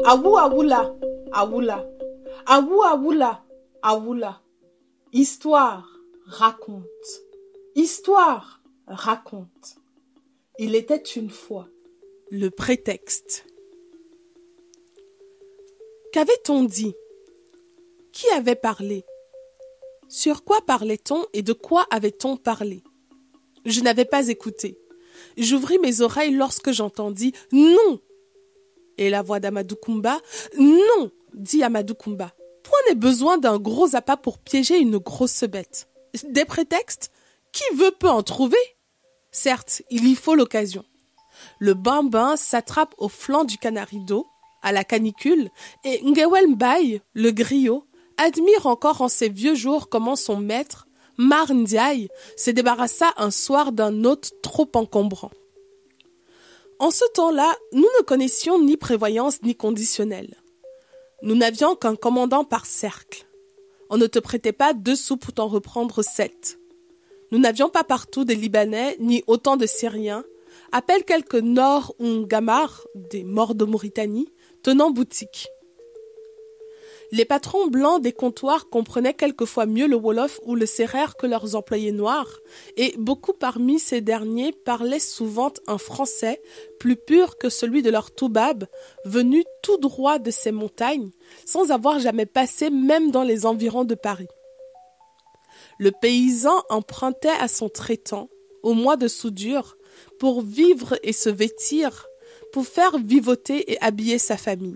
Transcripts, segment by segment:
Awu awula, awula. Awu awula, awula. Histoire, raconte. Histoire, raconte. Il était une fois. Le prétexte. Qu'avait-on dit? Qui avait parlé? Sur quoi parlait-on et de quoi avait-on parlé? Je n'avais pas écouté. J'ouvris mes oreilles lorsque j'entendis « Non !» Et la voix d'Amadou Koumba « Non !» dit Amadou Koumba. Point n'est besoin d'un gros appât pour piéger une grosse bête. Des prétextes? Qui veut peut en trouver? Certes, il y faut l'occasion. Le bambin s'attrape au flanc du canarido, à la canicule, et Ngewel Mbaye, le griot, admire encore en ses vieux jours comment son maître, Mar Ndiaye, se débarrassa un soir d'un hôte trop encombrant. En ce temps-là, nous ne connaissions ni prévoyance ni conditionnel. Nous n'avions qu'un commandant par cercle. On ne te prêtait pas 2 sous pour t'en reprendre 7. Nous n'avions pas partout des Libanais ni autant de Syriens, appelle quelques Nord ou Gamar, des morts de Mauritanie, tenant boutique. Les patrons blancs des comptoirs comprenaient quelquefois mieux le Wolof ou le Sérère que leurs employés noirs, et beaucoup parmi ces derniers parlaient souvent un français plus pur que celui de leur toubab, venu tout droit de ces montagnes, sans avoir jamais passé même dans les environs de Paris. Le paysan empruntait à son traitant, au mois de soudure, pour vivre et se vêtir, pour faire vivoter et habiller sa famille.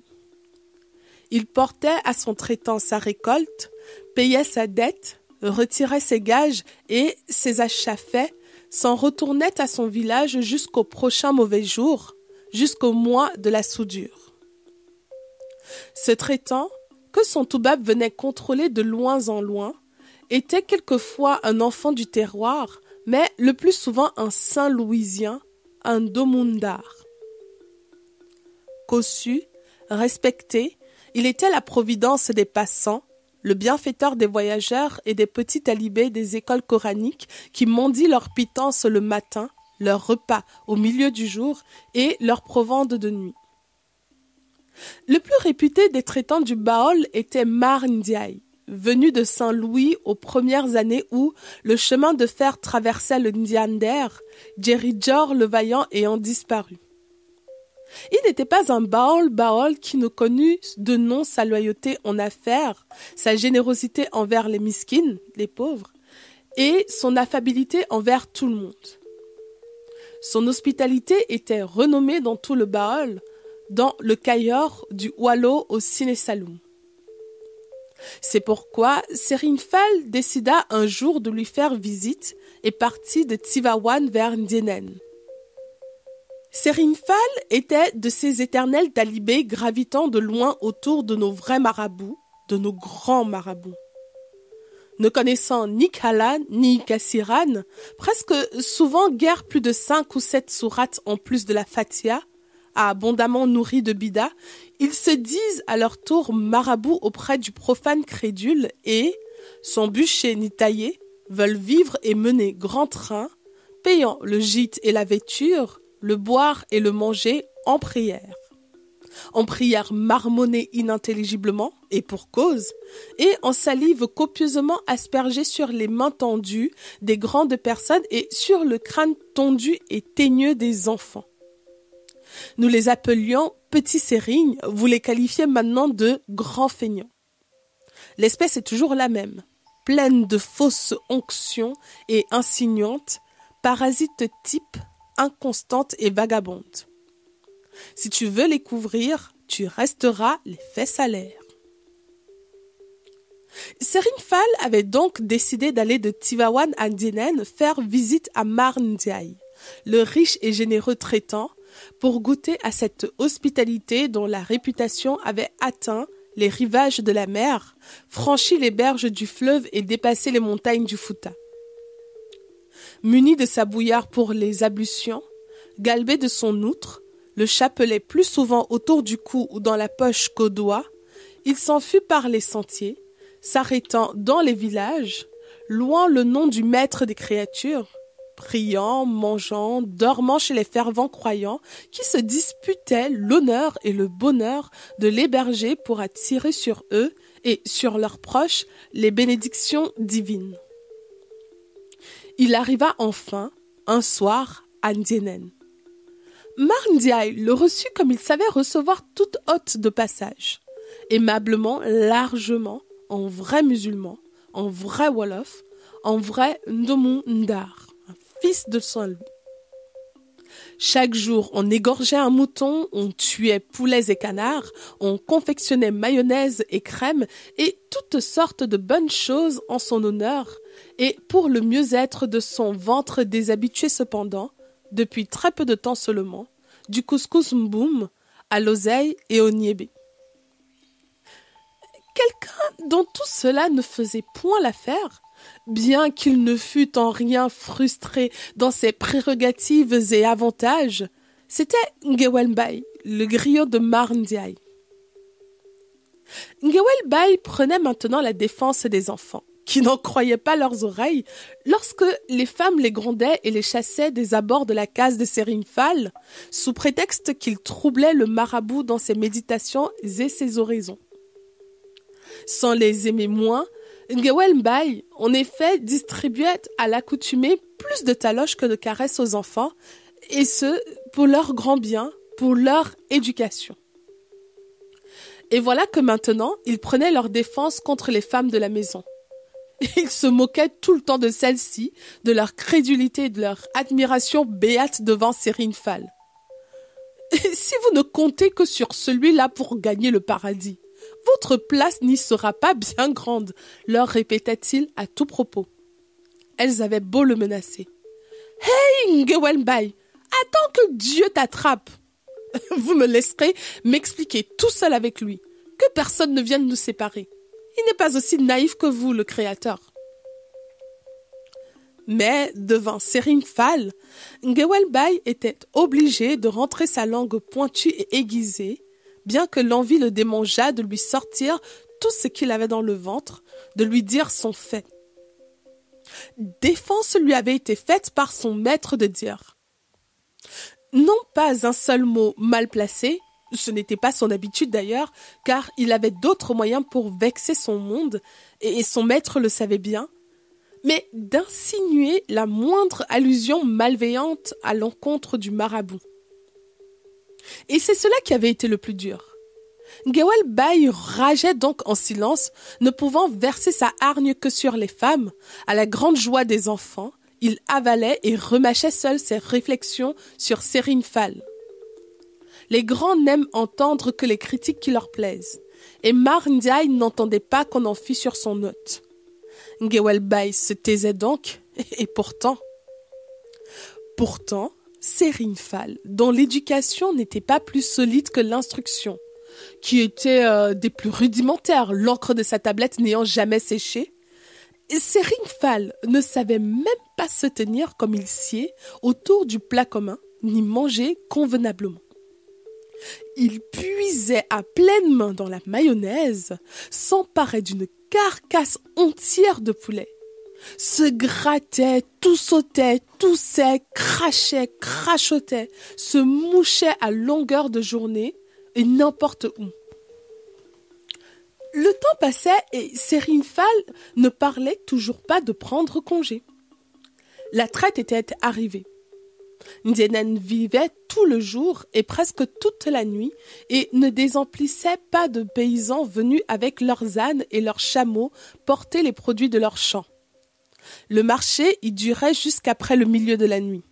Il portait à son traitant sa récolte, payait sa dette, retirait ses gages et, ses achats faits, s'en retournait à son village jusqu'au prochain mauvais jour, jusqu'au mois de la soudure. Ce traitant, que son toubab venait contrôler de loin en loin, était quelquefois un enfant du terroir, mais le plus souvent un Saint-Louisien, un domundar. Cossu, respecté, il était la providence des passants, le bienfaiteur des voyageurs et des petits talibés des écoles coraniques qui mendient leur pitance le matin, leur repas au milieu du jour et leur provende de nuit. Le plus réputé des traitants du Baol était Mar Ndiaye, venu de Saint-Louis aux premières années où le chemin de fer traversait le Ndiander, Djeridjor le Vaillant ayant disparu. Il n'était pas un Baol qui ne connut de nom sa loyauté en affaires, sa générosité envers les miskines, les pauvres, et son affabilité envers tout le monde. Son hospitalité était renommée dans tout le Baol, dans le Cayor du Oualo au Siné Saloum. C'est pourquoi Serine Fall décida un jour de lui faire visite et partit de Tivaouane vers Ndienen. Serine Fall était de ces éternels talibés gravitant de loin autour de nos vrais marabouts, de nos grands marabouts. Ne connaissant ni Kalan ni Kassiran, presque souvent guère plus de 5 ou 7 sourates en plus de la Fatiha, abondamment nourris de bida, ils se disent à leur tour marabouts auprès du profane crédule et, sans bûcher ni tailler, veulent vivre et mener grand train, payant le gîte et la vêture, le boire et le manger en prière. En prière marmonnée inintelligiblement, et pour cause, et en salive copieusement aspergée sur les mains tendues des grandes personnes et sur le crâne tondu et teigneux des enfants. Nous les appelions petits sérignes, vous les qualifiez maintenant de grands feignants. L'espèce est toujours la même, pleine de fausses onctions et insinuantes, parasites type, inconstante et vagabonde. Si tu veux les couvrir, tu resteras les fesses à l'air. Serine Fall avait donc décidé d'aller de Tivaouane à Ndienen faire visite à Mar Ndiaye, le riche et généreux traitant, pour goûter à cette hospitalité dont la réputation avait atteint les rivages de la mer, franchi les berges du fleuve et dépassé les montagnes du Fouta. Muni de sa bouillarde pour les ablutions, galbé de son outre, le chapelet plus souvent autour du cou ou dans la poche qu'au doigt, il s'en fut par les sentiers, s'arrêtant dans les villages, louant le nom du maître des créatures, priant, mangeant, dormant chez les fervents croyants qui se disputaient l'honneur et le bonheur de l'héberger pour attirer sur eux et sur leurs proches les bénédictions divines. Il arriva enfin, un soir, à Ndienen. Mar Ndiaye le reçut comme il savait recevoir toute hôte de passage, aimablement, largement, en vrai musulman, en vrai Wolof, en vrai Ndomu Ndar, un fils de Saint-Louis. Chaque jour, on égorgeait un mouton, on tuait poulets et canards, on confectionnait mayonnaise et crème et toutes sortes de bonnes choses en son honneur, et pour le mieux-être de son ventre déshabitué cependant, depuis très peu de temps seulement, du couscous mboum à l'oseille et au niébé. Quelqu'un dont tout cela ne faisait point l'affaire, bien qu'il ne fût en rien frustré dans ses prérogatives et avantages, c'était Ngewel Mbaye, le griot de Mar Ndiaye. Ngewel Mbaye prenait maintenant la défense des enfants, qui n'en croyaient pas leurs oreilles, lorsque les femmes les grondaient et les chassaient des abords de la case de Serigne Fall, sous prétexte qu'ils troublaient le marabout dans ses méditations et ses oraisons. Sans les aimer moins, Ngewel Mbaye, en effet, distribuait à l'accoutumée plus de taloches que de caresses aux enfants, et ce, pour leur grand bien, pour leur éducation. Et voilà que maintenant, ils prenaient leur défense contre les femmes de la maison. Ils se moquaient tout le temps de celles-ci, de leur crédulité et de leur admiration béate devant Serigne Fall. Et si vous ne comptez que sur celui-là pour gagner le paradis, votre place n'y sera pas bien grande, leur répétait-il à tout propos. Elles avaient beau le menacer. « Hey, Ngewel Mbaye, attends que Dieu t'attrape. Vous me laisserez m'expliquer tout seul avec lui, que personne ne vienne nous séparer. Il n'est pas aussi naïf que vous, le Créateur. » Mais, devant Serigne Fall, Ngewel Mbaye était obligé de rentrer sa langue pointue et aiguisée, bien que l'envie le démangeât de lui sortir tout ce qu'il avait dans le ventre, de lui dire son fait. Défense lui avait été faite par son maître de dire. Non pas un seul mot mal placé, ce n'était pas son habitude d'ailleurs, car il avait d'autres moyens pour vexer son monde, et son maître le savait bien, mais d'insinuer la moindre allusion malveillante à l'encontre du marabout. Et c'est cela qui avait été le plus dur. Ngewel Mbaye rageait donc en silence, ne pouvant verser sa hargne que sur les femmes. À la grande joie des enfants, il avalait et remâchait seul ses réflexions sur Serigne Fall. Les grands n'aiment entendre que les critiques qui leur plaisent, et Mar Ndiaye n'entendait pas qu'on en fît sur son hôte. Ngewel Mbaye se taisait donc, et pourtant, Serigne Fall, dont l'éducation n'était pas plus solide que l'instruction, qui était des plus rudimentaires, l'encre de sa tablette n'ayant jamais séché, Serigne Fall ne savait même pas se tenir comme il sied autour du plat commun, ni manger convenablement. Il puisait à pleines mains dans la mayonnaise, s'emparait d'une carcasse entière de poulet, se grattait, tout sautait, toussait, crachait, crachotait, se mouchait à longueur de journée et n'importe où. Le temps passait et Serigne Fall ne parlait toujours pas de prendre congé. La traite était arrivée. Ndienen vivait tout le jour et presque toute la nuit et ne désemplissait pas de paysans venus avec leurs ânes et leurs chameaux porter les produits de leurs champs. Le marché y durait jusqu'après le milieu de la nuit.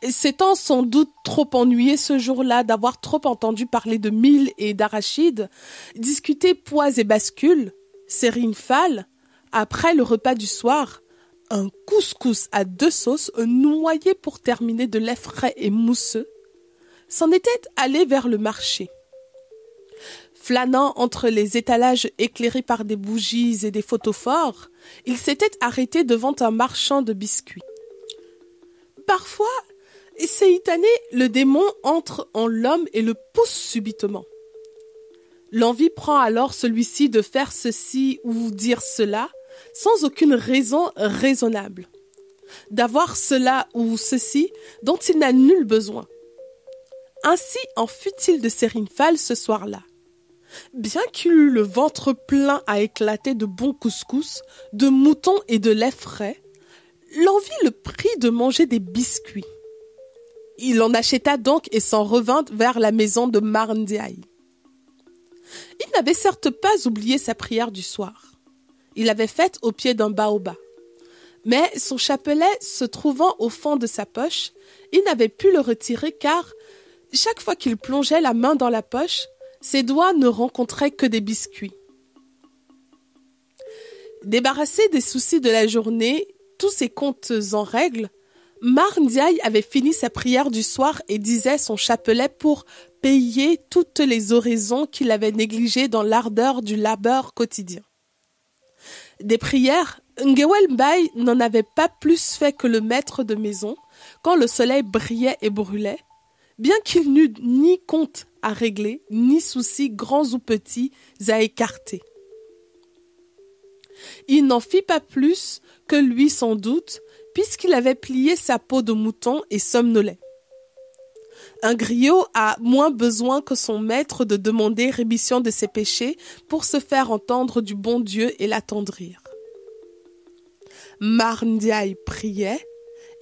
S'étant sans doute trop ennuyé ce jour-là d'avoir trop entendu parler de mil et d'arachides, discuter poids et bascules, Serigne Fall, après le repas du soir, un couscous à 2 sauces noyé pour terminer de lait frais et mousseux, s'en était allé vers le marché. Flânant entre les étalages éclairés par des bougies et des photophores, il s'était arrêté devant un marchand de biscuits. Parfois, séitané, le démon entre en l'homme et le pousse subitement. L'envie prend alors celui-ci de faire ceci ou dire cela, sans aucune raison raisonnable. d'avoir cela ou ceci dont il n'a nul besoin. Ainsi en fut-il de Serinfal ce soir-là. Bien qu'il eût le ventre plein à éclater de bons couscous, de moutons et de lait frais, l'envie le prit de manger des biscuits. Il en acheta donc et s'en revint vers la maison de Mar Ndiaye. Il n'avait certes pas oublié sa prière du soir. Il l'avait faite au pied d'un baobab. Mais son chapelet se trouvant au fond de sa poche, il n'avait pu le retirer car, chaque fois qu'il plongeait la main dans la poche, ses doigts ne rencontraient que des biscuits. Débarrassé des soucis de la journée, tous ses comptes en règle, Mar Ndiaye avait fini sa prière du soir et disait son chapelet pour payer toutes les oraisons qu'il avait négligées dans l'ardeur du labeur quotidien. Des prières, Ngewel Mbaye n'en avait pas plus fait que le maître de maison quand le soleil brillait et brûlait, bien qu'il n'eût ni compte à régler, ni soucis grands ou petits à écarter. Il n'en fit pas plus que lui sans doute, puisqu'il avait plié sa peau de mouton et somnolait. Un griot a moins besoin que son maître de demander rémission de ses péchés pour se faire entendre du bon Dieu et l'attendrir. Mar Ndiaye priait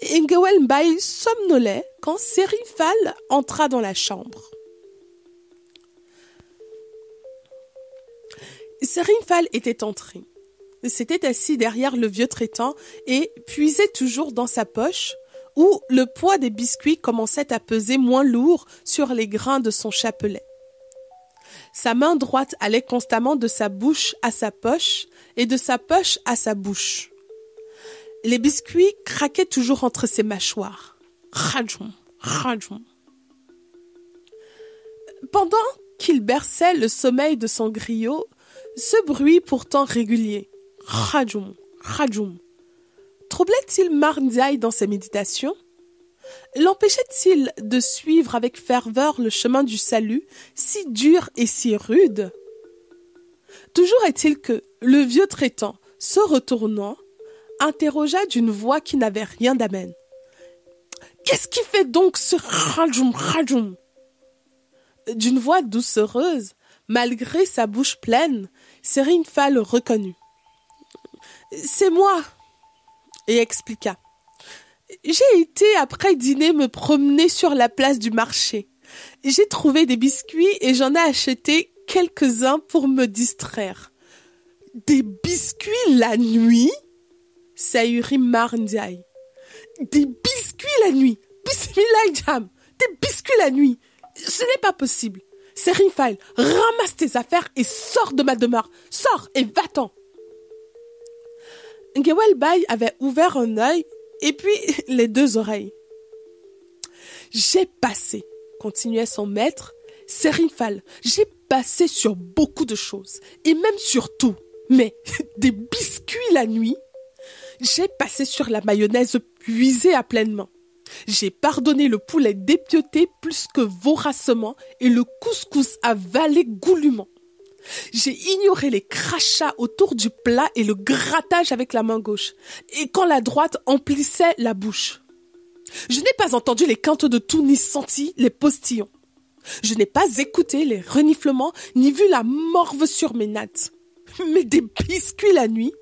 et Ngewel Mbaye somnolait quand Serinfal entra dans la chambre. Serinfal était entré. S'était assis derrière le vieux traitant et puisait toujours dans sa poche où le poids des biscuits commençait à peser moins lourd sur les grains de son chapelet. Sa main droite allait constamment de sa bouche à sa poche et de sa poche à sa bouche. Les biscuits craquaient toujours entre ses mâchoires. Radjoum, radjoum. Pendant qu'il berçait le sommeil de son griot, ce bruit pourtant régulier, radjoum, radjoum, troublait-il Mar Ndiaye dans ses méditations? L'empêchait-il de suivre avec ferveur le chemin du salut, si dur et si rude? Toujours est-il que le vieux traitant, se retournant, interrogea d'une voix qui n'avait rien d'amène. « Qu'est-ce qui fait donc ce radjoum, radjoum » D'une voix doucereuse, malgré sa bouche pleine, Serinfal le reconnut. « C'est moi !» et expliqua. « J'ai été après dîner me promener sur la place du marché. J'ai trouvé des biscuits et j'en ai acheté quelques-uns pour me distraire. »« Des biscuits la nuit ?» s'ahurit Mar Ndiaye. « Des biscuits la nuit ! Bismillah Jam ! Des biscuits la nuit ! Ce n'est pas possible. Serinfal, ramasse tes affaires et sors de ma demeure. Sors et va-t'en. » Ngewel Mbaye avait ouvert un œil et puis les deux oreilles. « J'ai passé, » continuait son maître, « Serinfal, j'ai passé sur beaucoup de choses et même sur tout. Mais des biscuits la nuit, j'ai passé sur la mayonnaise puisée à pleines mains. J'ai pardonné le poulet dépioté plus que voracement et le couscous avalé goulûment. J'ai ignoré les crachats autour du plat et le grattage avec la main gauche, et quand la droite emplissait la bouche. Je n'ai pas entendu les quintes de tout ni senti les postillons. Je n'ai pas écouté les reniflements ni vu la morve sur mes nattes. Mais des biscuits la nuit,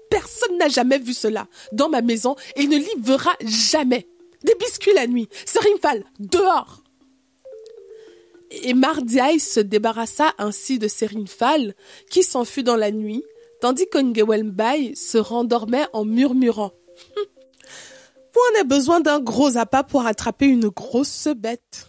personne n'a jamais vu cela dans ma maison et ne l'y verra jamais. Des biscuits la nuit, Serinfal, dehors !» Et Mar Ndiaye se débarrassa ainsi de Serinfal, qui s'enfuit dans la nuit, tandis que Ngewel Mbaye se rendormait en murmurant. « On a besoin d'un gros appât pour attraper une grosse bête. »